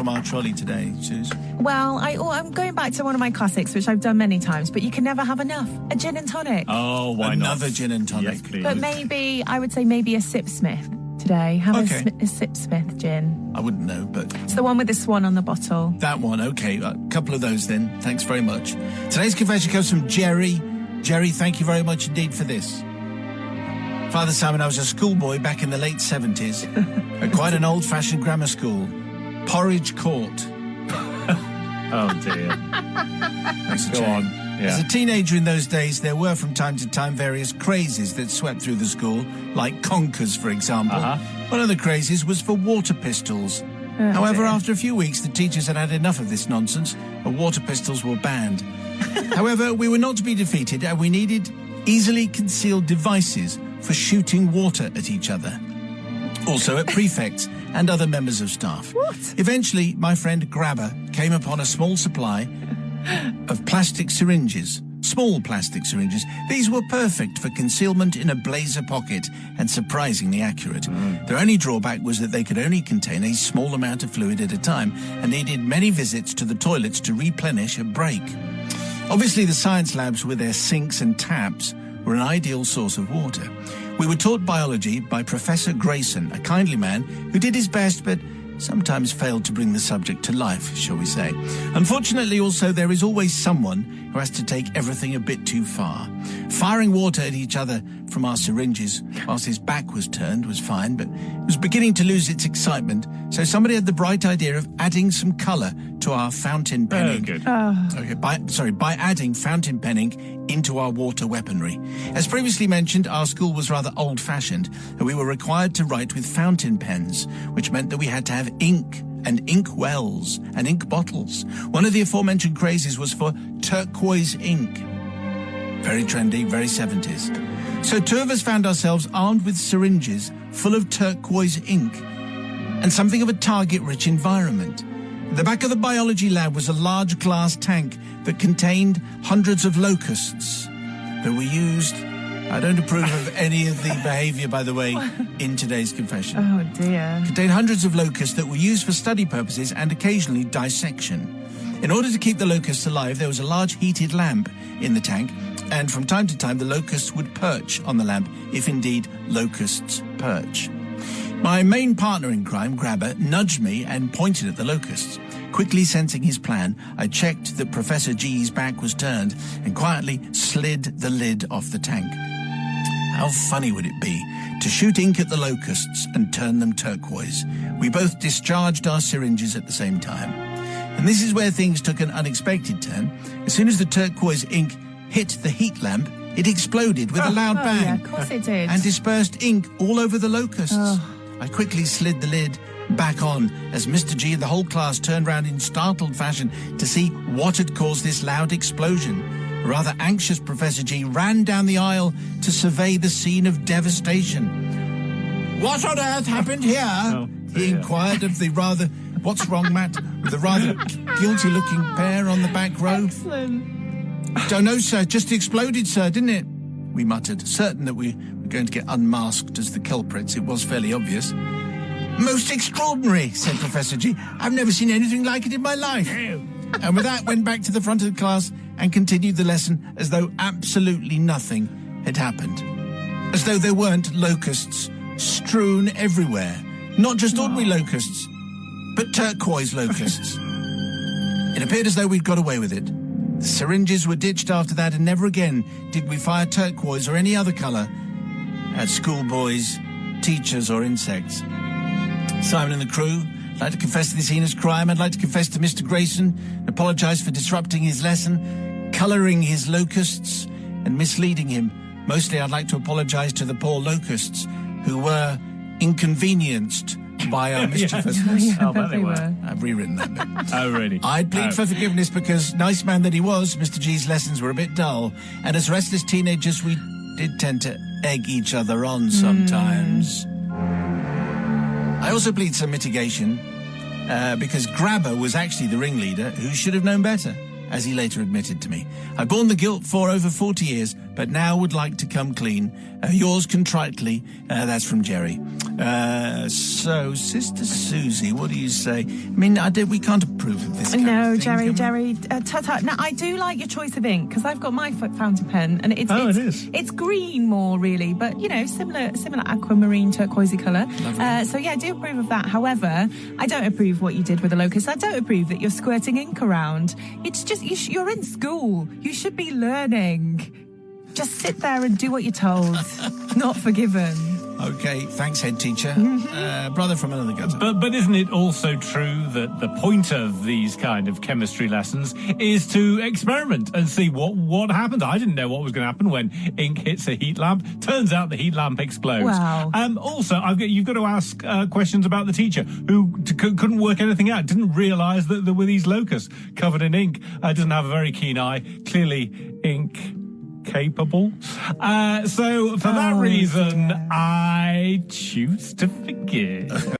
from our trolley today, Suze? Well, I'm going back to one of my classics, which I've done many times, but you can never have enough. A gin and tonic. Oh, why not? Another gin and tonic. Yes, please. But I would say maybe a Sip Smith today. Have a Sip Smith gin. I wouldn't know, but... It's the one with the swan on the bottle. That one, okay. A couple of those then. Thanks very much. Today's confession comes from Jerry. Jerry, thank you very much indeed for this. Father Simon, I was a schoolboy back in the late 70s at quite an old-fashioned grammar school, Porridge Court. Oh, dear. Go on. Yeah. As a teenager in those days, there were from time to time various crazes that swept through the school, like Conkers, for example. One of the crazes was for water pistols. However, after a few weeks, the teachers had had enough of this nonsense, and water pistols were banned. However, we were not to be defeated, and we needed easily concealed devices for shooting water at each other. Also at prefects and other members of staff. What? Eventually, my friend Grabber came upon a small supply of plastic syringes. Small plastic syringes. These were perfect for concealment in a blazer pocket and surprisingly accurate. Their only drawback was that they could only contain a small amount of fluid at a time and needed many visits to the toilets to replenish a break. Obviously, the science labs with their sinks and taps were an ideal source of water. We were taught biology by Professor Grayson, a kindly man who did his best but sometimes failed to bring the subject to life, shall we say. Unfortunately, also, there is always someone who has to take everything a bit too far. Firing water at each other from our syringes whilst his back was turned was fine, but it was beginning to lose its excitement, so somebody had the bright idea of adding some colour to our fountain pen ink. Good. By adding fountain pen ink into our water weaponry. As previously mentioned, our school was rather old-fashioned, and we were required to write with fountain pens, which meant that we had to have ink and ink wells and ink bottles. One of the aforementioned crazes was for turquoise ink. Very trendy, very 70s. So two of us found ourselves armed with syringes full of turquoise ink and something of a target-rich environment. At the back of the biology lab was a large glass tank that contained hundreds of locusts that were used. I don't approve of any of the behaviour, by the way, in today's confession. Oh, dear. Contained hundreds of locusts that were used for study purposes and occasionally dissection. In order to keep the locusts alive, there was a large heated lamp in the tank, and from time to time the locusts would perch on the lamp, if indeed locusts perch. My main partner in crime, Grabber, nudged me and pointed at the locusts. Quickly sensing his plan, I checked that Professor G's back was turned and quietly slid the lid off the tank. How funny would it be to shoot ink at the locusts and turn them turquoise? We both discharged our syringes at the same time. And this is where things took an unexpected turn. As soon as the turquoise ink hit the heat lamp, it exploded with a loud bang. Yeah, of course it did. And dispersed ink all over the locusts. I quickly slid the lid back on as Mr. G and the whole class turned round in startled fashion to see what had caused this loud explosion. A rather anxious Professor G ran down the aisle to survey the scene of devastation. "What on earth happened here?" he inquired of the rather... What's wrong, Matt? With the rather guilty-looking pair on the back row. Excellent. "Don't know, sir. Just exploded, sir, didn't it?" we muttered, certain that we were going to get unmasked as the culprits. It was fairly obvious. "Most extraordinary," said Professor G. "I've never seen anything like it in my life." And with that, went back to the front of the class and continued the lesson as though absolutely nothing had happened. As though there weren't locusts strewn everywhere. Not just ordinary locusts, but turquoise locusts. It appeared as though we'd got away with it. The syringes were ditched after that, and never again did we fire turquoise or any other colour at schoolboys, teachers or insects. Simon and the crew, I'd like to confess to this heinous crime. I'd like to confess to Mr. Grayson and apologise for disrupting his lesson, colouring his locusts and misleading him. Mostly I'd like to apologise to the poor locusts who were inconvenienced by our mischievousness. Oh, but they were. I've rewritten that bit. Oh, really? I'd plead for forgiveness because, nice man that he was, Mr. G's lessons were a bit dull, and as restless teenagers we did tend to egg each other on sometimes. I also plead some mitigation because Grabber was actually the ringleader who should have known better, as he later admitted to me. I've borne the guilt for over 40 years, but now would like to come clean. Yours contritely, that's from Jerry. So, Sister Susie, what do you say? I mean, we can't approve of this kind No, of thing, Jerry, tut. Now, I do like your choice of ink because I've got my fountain pen, and it is. It's green more really, but similar aquamarine turquoisey colour. So yeah, I do approve of that. However, I don't approve what you did with the locust. I don't approve that you're squirting ink around. It's just you're in school. You should be learning. Just sit there and do what you're told. Not forgiven. Okay, thanks, head teacher. Brother from another gutter. But isn't it also true that the point of these kind of chemistry lessons is to experiment and see what happens? I didn't know what was going to happen when ink hits a heat lamp. Turns out the heat lamp explodes. Wow. Also, you've got to ask questions about the teacher who couldn't work anything out, didn't realise that there were these locusts covered in ink, doesn't have a very keen eye, clearly ink capable. So for that reason, I choose to forgive.